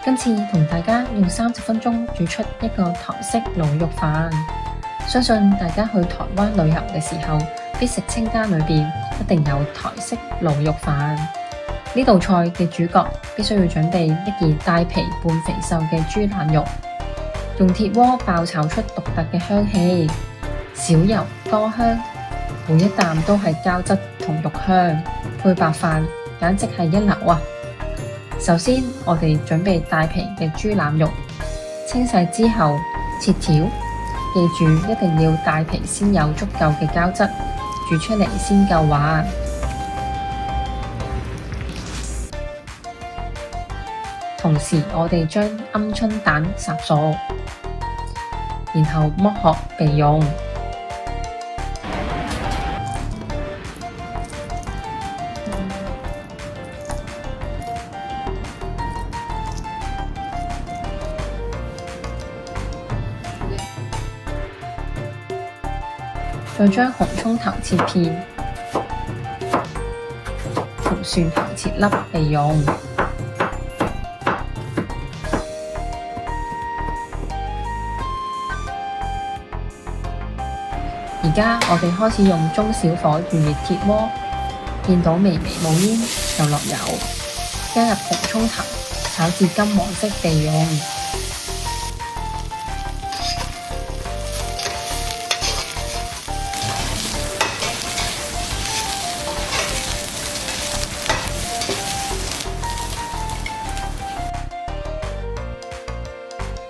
今次同大家用30分鐘煮出一個台式滷肉飯，相信大家去台灣旅遊嘅時候，必食清單裏邊一定有台式滷肉飯。呢道菜嘅主角必須要準備一件帶皮半肥瘦嘅豬腩肉，用鐵鍋爆炒出獨特嘅香氣，少油多香，每一啖都係膠質同肉香，配白飯簡直係一流啊！首先，我哋準備帶皮嘅豬腩肉，清洗之後切條，記住一定要帶皮先有足夠嘅膠質，煮出嚟先夠滑。同時，我哋將鵪鶉蛋烚熟，然後剝殼備用。再將紅蔥頭切片，同蒜頭切粒備用。而家我哋開始用中小火預熱鐵鍋，見到微微冒煙就落油，加入紅蔥頭，炒至金黃色備用。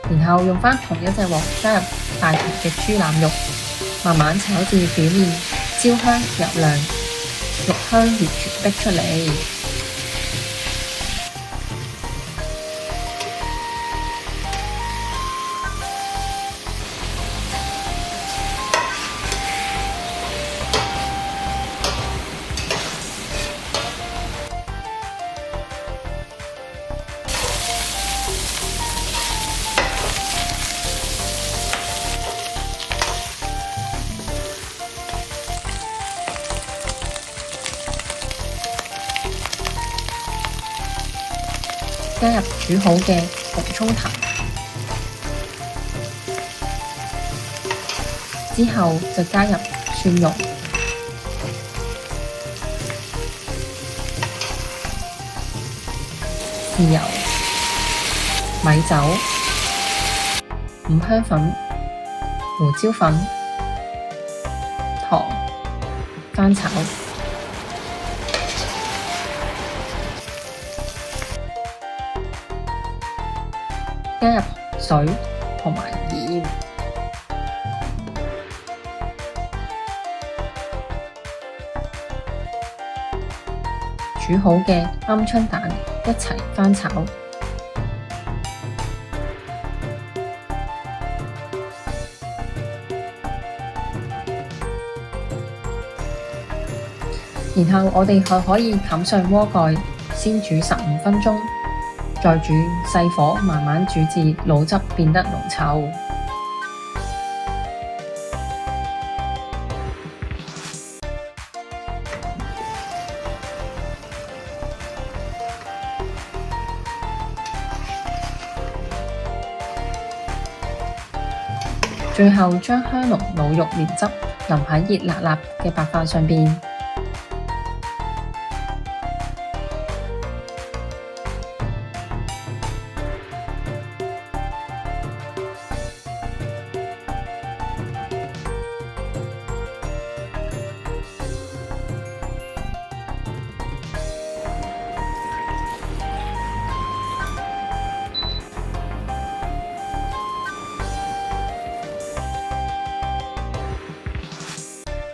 然後用返同一隻鑊加入帶皮嘅豬腩肉，慢慢炒至表面焦香油亮，肉香完全逼出嚟。加入煮好嘅紅蔥頭，之後就加入蒜蓉、豉油、米酒、五香粉、胡椒粉、糖、翻炒。加入水同埋鹽，煮好嘅鵪鶉蛋一齊翻炒，然後我哋可以冚上鍋蓋，先煮15分鐘。再煮細火，慢慢煮至滷汁變得濃稠。最後將香濃滷肉連汁淋喺熱辣辣嘅白飯上邊。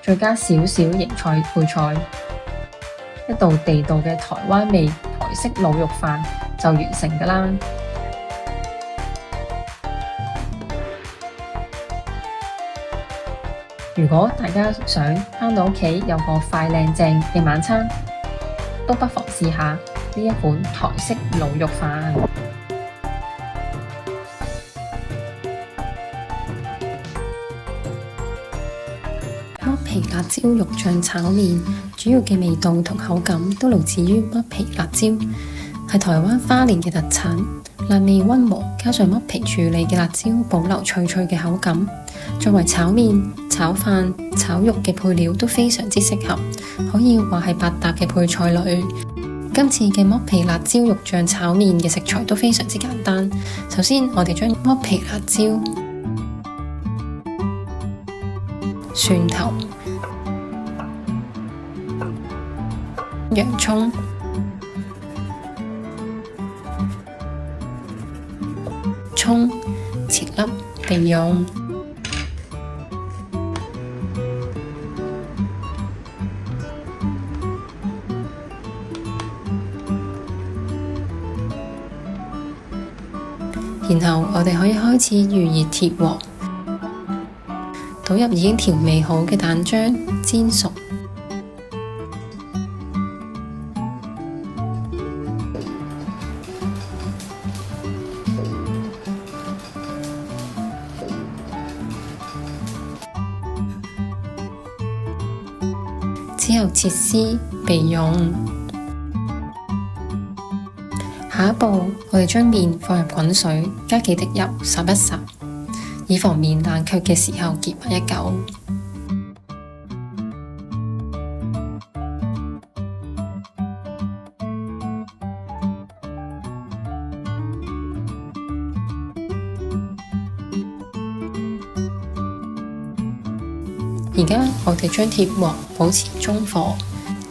再加少少椰菜配菜，一道地道嘅台灣味台式滷肉飯就完成㗎啦！如果大家想返到屋企有個快靚正嘅晚餐，都不妨試下呢一款台式滷肉飯。剝皮辣椒肉醬炒麵主要嘅味道同口感都來自於剝皮辣椒，係台灣花蓮嘅特產，辣味溫和，加上剝皮處理嘅辣椒，保留脆脆嘅口感。作為炒麵、炒飯、炒肉嘅配料都非常之適合，可以話係百搭嘅配菜類。今次嘅剝皮辣椒肉醬炒麵嘅食材都非常之簡單。首先，我哋將剝皮辣椒、蒜頭、洋蔥、蔥切粒備用。然後我哋可以開始預熱鐵鑊，倒入已經調味好嘅蛋漿，煎熟。之後切絲備用。下一步，我哋將麵放入滾水，加幾滴油，烚一烚，以防麵冷卻嘅時候結埋一嚿。而家我哋將鐵鑊保持中火，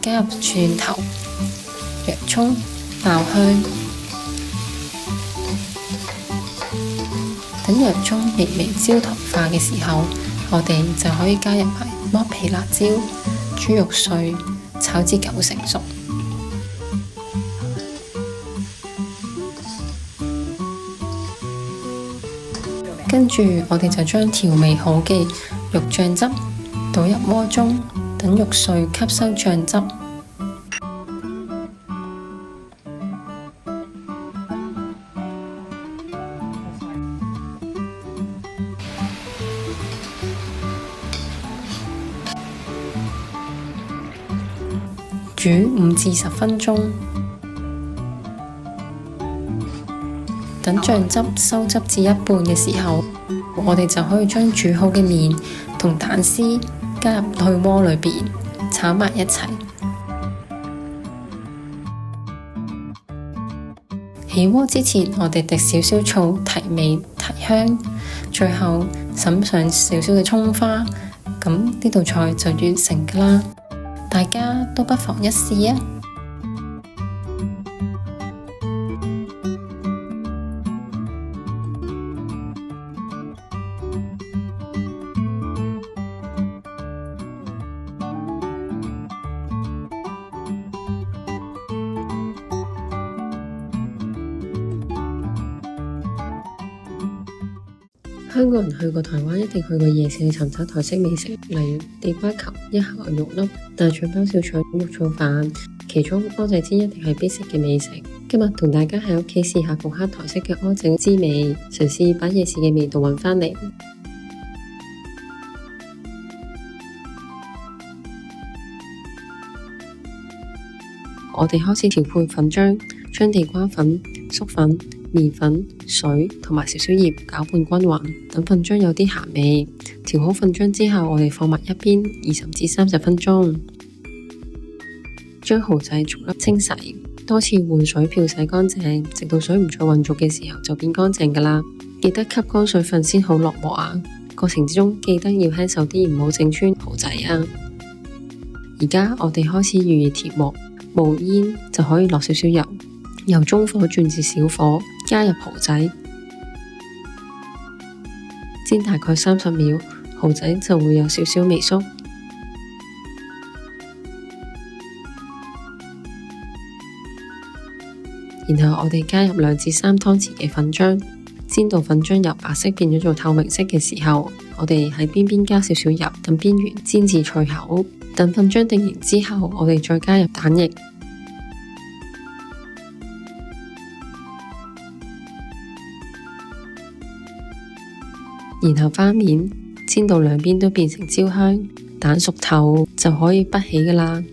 加入蒜頭、洋蔥爆香。等洋蔥微微焦糖化嘅時候，我哋就可以加入埋剝皮辣椒、豬肉碎，炒至9成熟。跟住我哋就將調味好嘅肉醬汁倒入鍋中，等肉碎吸收醬汁。煮5至10分鐘，等醬汁收汁至一半嘅時候，我哋就可以將煮好嘅麵同蛋絲加入去鍋裏邊，炒埋一齊。起鍋之前，我哋滴少少醋提味提香，最後灑上少少嘅蔥花，咁呢道菜就完成㗎啦。大家都不妨一試啊！香港人去過台灣，一定去過夜市去尋找台式美食，例如地瓜球、一盒肉粒、大腸包小腸、肉燥飯，其中蚵仔煎一定係必食嘅美食。今日同大家喺屋企試下復刻台式嘅蚵仔滋味，嘗試把夜市嘅味道揾返嚟。我哋開始調配粉漿，將地瓜粉、粟粉、麵粉、水同埋少少鹽攪拌均勻，等粉漿有啲鹹味。調好粉漿之後，我哋放埋一邊20至30分鐘。將蠔仔逐粒清洗，多次換水漂洗乾淨，直到水唔再渾濁嘅時候就變乾淨㗎啦。記得吸乾水分先好落鑊啊！過程之中記得要輕手啲，唔好整穿蠔仔啊！而家我哋開始預熱鐵鑊，冒煙就可以落少少油。由中火轉至小火，加入蠔仔，煎大概30秒，蠔仔就會有少少微縮。然後我哋加入2至3湯匙嘅粉漿，煎到粉漿由白色變咗做透明色嘅時候，我哋喺邊邊加少少油，等邊緣煎至脆口。等粉漿定型之後，我哋再加入蛋液。然後翻面，煎到兩邊都變成焦香，蛋熟透就可以畢起㗎喇。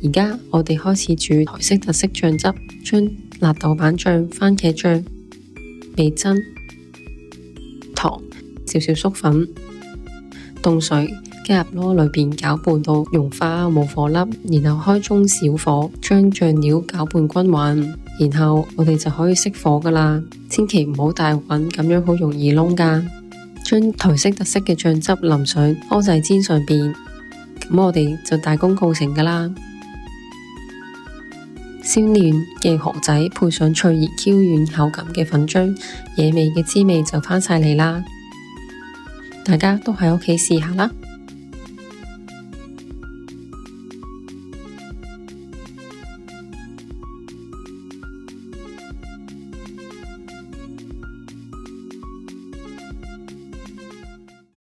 而家我哋開始煮台式特色醬汁，將辣豆瓣醬、番茄醬、味噌、糖、少少粟粉、凍水加入鍋裏邊攪拌到融化冇火粒，然後開中小火將醬料攪拌均勻，然後我哋就可以熄火噶啦，千祈唔好大滾，咁樣好容易燶噶。將台式特色嘅醬汁淋上蚵仔煎上邊，咁我哋就大功告成噶啦。鮮嫩嘅蠔仔配上脆而 Q 軟口感嘅粉漿，野味嘅滋味就翻晒嚟啦！大家都喺屋企試下啦〜